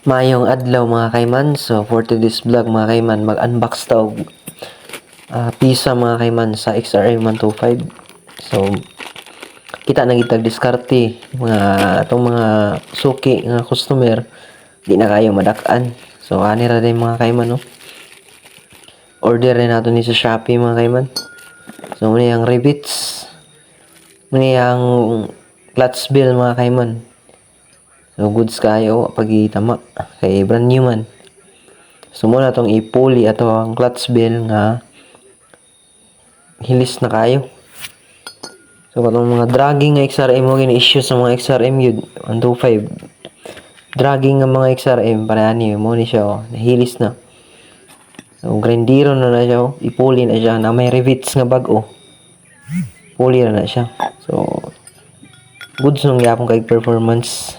Mayong adlaw mga kayman. So for today's vlog mga kayman, mag-unbox ta og pisa mga kayman sa XRM 125. So kita na gitag diskarte mga atong mga suki nga customer di na kayo madak-an. So ani ra din mga kayman no. Order rin nato ni sa Shopee mga kayman. So muna yung rivets. Muna yung clutch bill mga kayman. So goods kayo pagitama kay brand new man. So muna tong ipuli ato ang clutch bill nga hilis na kayo. So katong mga dragging nga XRM mo gina issue sa mga XRM yun 125. Dragging nga mga XRM para ani mo ni siya nahilis na. So grindiro na siya ipuli na siya na may rivets nga bag-o. Puli na siya. So goods nung yapon kay performance.